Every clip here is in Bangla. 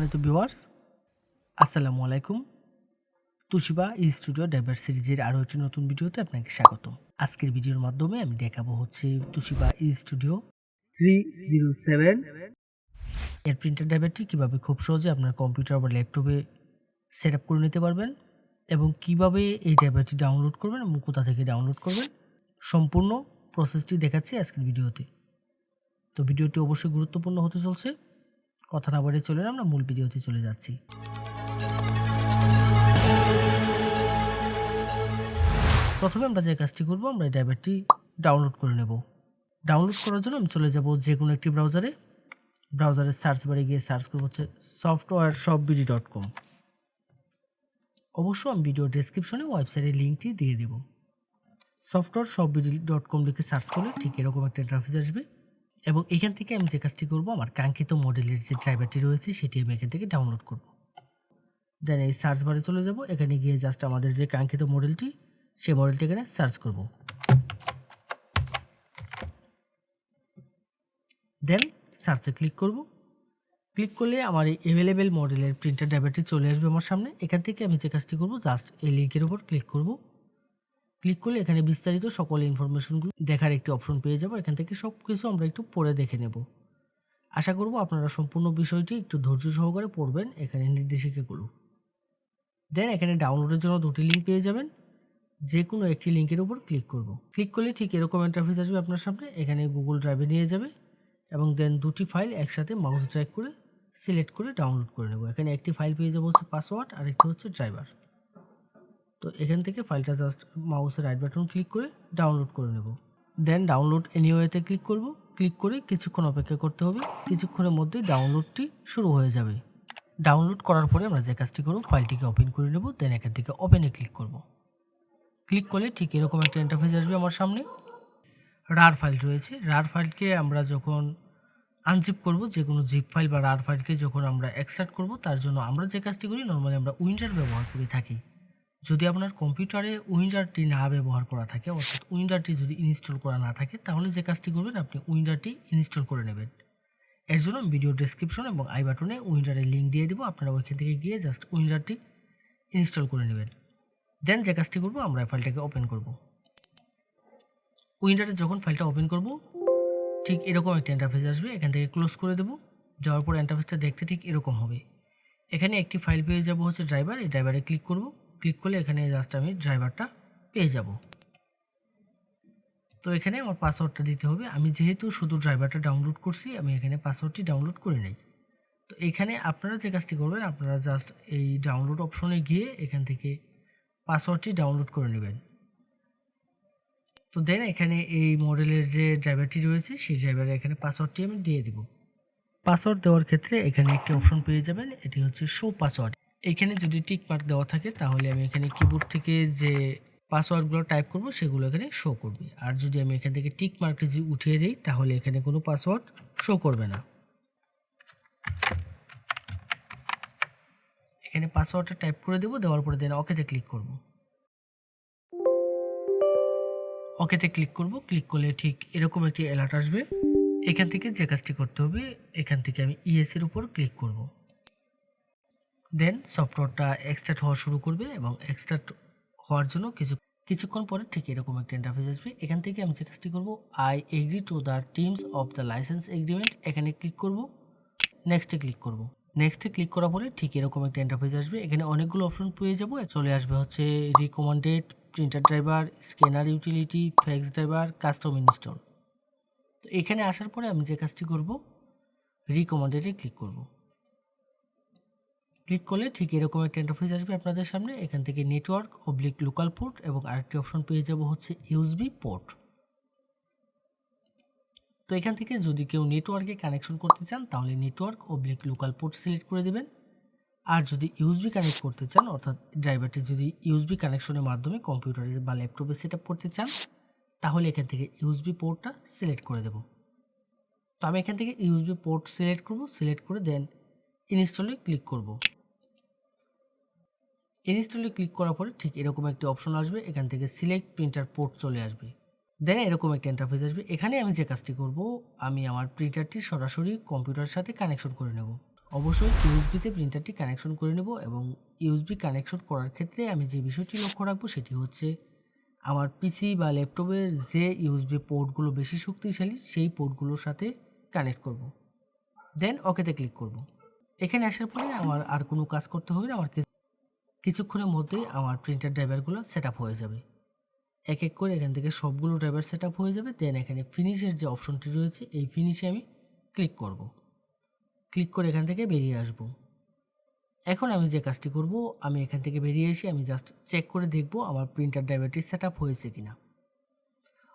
সম্মানিত ভিউয়ার্স, আসসালামু আলাইকুম। তুশিবা স্টুডিও ড্রাইভার সিরিজের আরও একটি নতুন ভিডিওতে আপনাকে স্বাগতম। আজকের ভিডিওর মাধ্যমে আমি দেখাবো হচ্ছে তুশিবা স্টুডিও 307 এর প্রিন্টার ড্রাইভারটি কীভাবে খুব সহজে আপনার কম্পিউটার বা ল্যাপটপে সেট আপ করে নিতে পারবেন এবং কিভাবে এই ড্রাইভারটি ডাউনলোড করবেন এবং কোথা থেকে ডাউনলোড করবেন, সম্পূর্ণ প্রসেসটি দেখাচ্ছি আজকের ভিডিওতে। তো ভিডিওটি অবশ্যই গুরুত্বপূর্ণ হতে চলছে। কথা না বাড়িয়ে চলে আমরা মূল ভিডিওতে চলে যাচ্ছি। প্রথমে আমরা যে কাজটি করব, আমরা এই ড্রাইভারটি ডাউনলোড করে নেব। ডাউনলোড করার জন্য আমি চলে যাব যে কোনো একটি ব্রাউজারের সার্চ বারে গিয়ে সার্চ করব হচ্ছে softwareshopbd.com। অবশ্য আমি ভিডিও ডেসক্রিপশনে ওয়েবসাইটের লিঙ্কটি দিয়ে দেব। softwareshopbd.com লিখে সার্চ করলে ঠিক এরকম একটা ইন্টারফেস আসবে এবং এখান থেকে আমি যে কাজটি করব, আমার কাঙ্ক্ষিত মডেলের যে ড্রাইভারটি রয়েছে সেটি আমি এখান থেকে ডাউনলোড করব। দেন এই সার্চ বারে চলে যাব, এখানে গিয়ে জাস্ট আমাদের যে কাঙ্ক্ষিত মডেলটি সেই মডেলটি এখানে সার্চ করব। দেন সার্চে ক্লিক করব। ক্লিক করলে আমার এই অ্যাভেলেবেল মডেলের প্রিন্টার ড্রাইভারটি চলে আসবে আমার সামনে। এখান থেকে আমি যে কাজটি করব, জাস্ট এই লিঙ্কের উপর ক্লিক করব। ক্লিক করলে এখানে বিস্তারিত সকল ইনফরমেশনগুলো দেখার একটি অপশন পেয়ে যাব। এখান থেকে সব কিছু আমরা একটু পড়ে দেখে নেব। আশা করব আপনারা সম্পূর্ণ বিষয়টি একটু ধৈর্য সহকারে পড়বেন এখানে নির্দেশিকাগুলো। দেন এখানে ডাউনলোডের জন্য দুটি লিঙ্ক পেয়ে যাবেন, যে কোনো একটি লিঙ্কের উপর ক্লিক করব। ক্লিক করলে ঠিক এরকম ইন্টারফেস আসবে আপনার সামনে। এখানে গুগল ড্রাইভে নিয়ে যাবে এবং দেন দুটি ফাইল একসাথে মাউস ড্র্যাগ করে সিলেক্ট করে ডাউনলোড করে নেব। এখানে একটি ফাইল পেয়ে যাবো হচ্ছে পাসওয়ার্ড আর একটি হচ্ছে ড্রাইভার। তো এখান থেকে ফাইলটা জাস্ট মাউসের রাইট বাটন ক্লিক করে ডাউনলোড করে নেব। দেন ডাউনলোড এনিওয়েতে ক্লিক করব। ক্লিক করে কিছুক্ষণ অপেক্ষা করতে হবে। কিছুক্ষণের মধ্যে ডাউনলোডটি শুরু হয়ে যাবে। ডাউনলোড করার পরে আমরা যে কাজটি করব, ফাইলটিকে ওপেন করে নেব। দেন এখান থেকে ওপেনে ক্লিক করব। ক্লিক করলে ঠিক এরকম একটা ইন্টারফেস আসবে আমার সামনে। রার ফাইল রয়েছে। রার ফাইলকে আমরা যখন আনজিপ করব, যে কোনো জিপ ফাইল বা রার ফাইলকে যখন আমরা এক্সট্রাক্ট করব, তার জন্য আমরা যে কাজটি করি, নর্মালি আমরা উইন্ডার ব্যবহার করে থাকি। যদি আপনার কম্পিউটারে উইন্ডারটি না ব্যবহার করা থাকে, অর্থাৎ উইন্ডারটি যদি ইনস্টল করা না থাকে, তাহলে যে কাজটি করবেন, আপনি উইন্ডারটি ইনস্টল করে নেবেন। এর জন্য ভিডিও ডেসক্রিপশন এবং আই বাটনে উইন্ডারের লিঙ্ক দিয়ে দেবো। আপনারা ওইখান থেকে গিয়ে জাস্ট উইন্ডারটি ইনস্টল করে নেবেন। দেন যে কাজটি করব, আমরা ফাইলটাকে ওপেন করব। উইন্ডারে যখন ফাইলটা ওপেন করব, ঠিক এরকম একটা ইন্টারফেস আসবে। এখান থেকে ক্লোজ করে দেবো। যাওয়ার পর ইন্টারফেসটা দেখতে ঠিক এরকম হবে। এখানে একটি ফাইল পেয়ে যাব হচ্ছে ড্রাইভার। এই ড্রাইভারে ক্লিক করব। ক্লিক করলে এখানে জাস্ট আমি ড্রাইভারটা পেয়ে যাব। তো এখানে আমার পাসওয়ার্ডটা দিতে হবে। আমি যেহেতু শুধু ড্রাইভারটা ডাউনলোড করছি, আমি এখানে পাসওয়ার্ডটি ডাউনলোড করে নিই। তো এখানে আপনারা যে কাজটি করবেন, আপনারা জাস্ট এই ডাউনলোড অপশনে গিয়ে এখান থেকে পাসওয়ার্ডটি ডাউনলোড করে নেবেন। তো দেন এখানে এই মডেলের যে ড্রাইভারটি রয়েছে, সেই ড্রাইভারে এখানে পাসওয়ার্ডটি আমি দিয়ে দিব। পাসওয়ার্ড দেওয়ার ক্ষেত্রে এখানে একটি অপশন পেয়ে যাবেন, এটি হচ্ছে শো পাসওয়ার্ড। এখানে যদি টিক মার্ক দেওয়া থাকে, তাহলে আমি এখানে কিবোর্ড থেকে যে পাসওয়ার্ডগুলো টাইপ করব সেগুলো এখানে শো করবে। আর যদি আমি এখান থেকে টিক মার্কটি যদি উঠিয়ে দিই, তাহলে এখানে কোনো পাসওয়ার্ড শো করবে না। এখানে পাসওয়ার্ডটা টাইপ করে দেবো। দেওয়ার পরে দেন ওকেতে ক্লিক করব। ওকেতে ক্লিক করব। ক্লিক করলে ঠিক এরকম একটি অ্যালার্ট আসবে। এখান থেকে যে কাজটি করতে হবে, এখান থেকে আমি ইএস-এর উপর ক্লিক করব। দেন সফটওয়্যারটা এক্সট্রাক্ট হওয়া শুরু করবে এবং এক্সট্রাক্ট হওয়ার জন্য কিছুক্ষণ পরে ঠিক এরকম একটা ইন্টারফেস আসবে। এখান থেকে আমি যে কাজটি করব, I agree to the terms of the licence agreement, এখানে ক্লিক করব। নেক্সটে ক্লিক করব। নেক্সটে ক্লিক করার পরে ঠিক এরকম একটা ইন্টারফেস আসবে। এখানে অনেকগুলো অপশন পেয়ে যাব। চলে আসবে হচ্ছে recommended, printer driver, scanner utility, fax driver, custom install. তো এখানে আসার পরে আমি যে কাজটি করব, রিকমেন্ডেডে ক্লিক করব। ক্লিক করলে ঠিক এরকম একটা ইন্টারফেস আসবে আপনাদের সামনে। এখান থেকে নেটওয়ার্ক লোকাল পোর্ট এবং আরেকটি অপশন পেয়ে যাব হচ্ছে ইউএসবি পোর্ট। তো এখান থেকে যদি কেউ নেটওয়ার্কে কানেকশন করতে চান, তাহলে নেটওয়ার্ক লোকাল পোর্ট সিলেক্ট করে দেবেন। আর যদি ইউএসবি কানেক্ট করতে চান, অর্থাৎ ড্রাইভারটি যদি ইউএসবি কানেকশনের মাধ্যমে কম্পিউটারে বা ল্যাপটপে সেট আপ করতে চান, তাহলে এখান থেকে ইউএসবি পোর্টটা সিলেক্ট করে দেব। তো আমি এখান থেকে ইউএসবি পোর্ট সিলেক্ট করব। সিলেক্ট করে দেন ইনস্টলে ক্লিক করব। ইনস্টলে ক্লিক করার পরে ঠিক এরকম একটি অপশন আসবে। এখান থেকে সিলেক্ট প্রিন্টার পোর্ট চলে আসবে। দেন এরকম একটা ইন্টারফেস আসবে। এখানে আমি যে কাজটি করব, আমি আমার প্রিন্টারটি সরাসরি কম্পিউটারের সাথে কানেকশন করে নেব। অবশ্যই ইউএসবিতে প্রিন্টারটি কানেকশন করে নেব এবং ইউএসবি কানেকশন করার ক্ষেত্রে আমি যে বিষয়টি লক্ষ্য রাখবো সেটি হচ্ছে আমার পিসি বা ল্যাপটপের যে ইউএসবি পোর্টগুলো বেশি শক্তিশালী সেই পোর্টগুলোর সাথে কানেক্ট করব। দেন ওকেতে ক্লিক করব। এখানে আসার পরে আমার আর কোনো কাজ করতে হবে না, আমার কিছুক্ষণের মধ্যেই আমার প্রিন্টার ড্রাইভারগুলো সেট আপ হয়ে যাবে। এক এক করে এখান থেকে সবগুলো ড্রাইভার সেট আপ হয়ে যাবে। দেন এখানে ফিনিশের যে অপশনটি রয়েছে এই ফিনিশে আমি ক্লিক করব। ক্লিক করে এখান থেকে বেরিয়ে আসব। এখন আমি যে কাজটি করব, আমি এখান থেকে বেরিয়ে এসে আমি জাস্ট চেক করে দেখব আমার প্রিন্টার ড্রাইভারটি সেট আপ হয়েছে কিনা।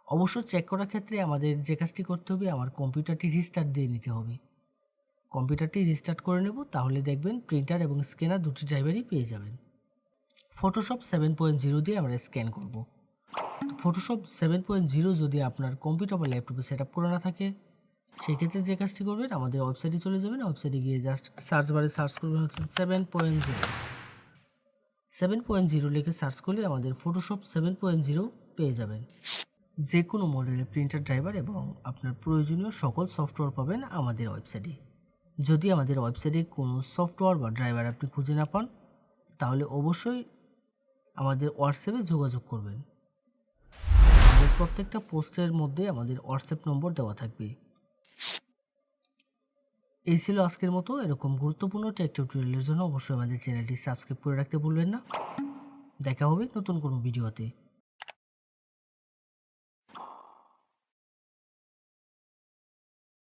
অবশ্য চেক করার ক্ষেত্রে আমাদের যে কাজটি করতে হবে, আমার কম্পিউটারটি রিস্টার্ট দিয়ে নিতে হবে। কম্পিউটারটি রিস্টার্ট করে নেব, তাহলে দেখবেন প্রিন্টার এবং স্ক্যানার দুটি ড্রাইভারই পেয়ে যাবেন। ফটোশপ 7.0 দিয়ে আমরা স্ক্যান করব। ফটোশপ 7.0 যদি আপনার কম্পিউটার বা ল্যাপটপে সেট আপ করা না থাকে, সেক্ষেত্রে যে কাজটি করবেন, আমাদের ওয়েবসাইটে চলে যাবেন। ওয়েবসাইটে গিয়ে জাস্ট সার্চ বারে সার্চ করবেন হচ্ছে 7.0 লিখে সার্চ করলে আমাদের ফটোশপ 7.0 পেয়ে যাবেন। যে কোনো মডেলের প্রিন্টার ড্রাইভার এবং আপনার প্রয়োজনীয় সকল সফটওয়্যার পাবেন আমাদের ওয়েবসাইটে। যদি আমাদের ওয়েবসাইটে কোনো সফটওয়্যার বা ড্রাইভার আপনি খুঁজে না পান, তাহলে অবশ্যই আমাদের হোয়াটসঅ্যাপে যোগাযোগ করবেন। আমাদের প্রত্যেকটা পোস্টের মধ্যে আমাদের হোয়াটসঅ্যাপ নম্বর দেওয়া থাকবে। এই ছিল আজকের মতো। এরকম গুরুত্বপূর্ণ টেক টিউটোরিয়ালের জন্য অবশ্যই আমাদের চ্যানেলটি সাবস্ক্রাইব করে রাখতে ভুলবেন না। দেখা হবে নতুন কোনো ভিডিওতে।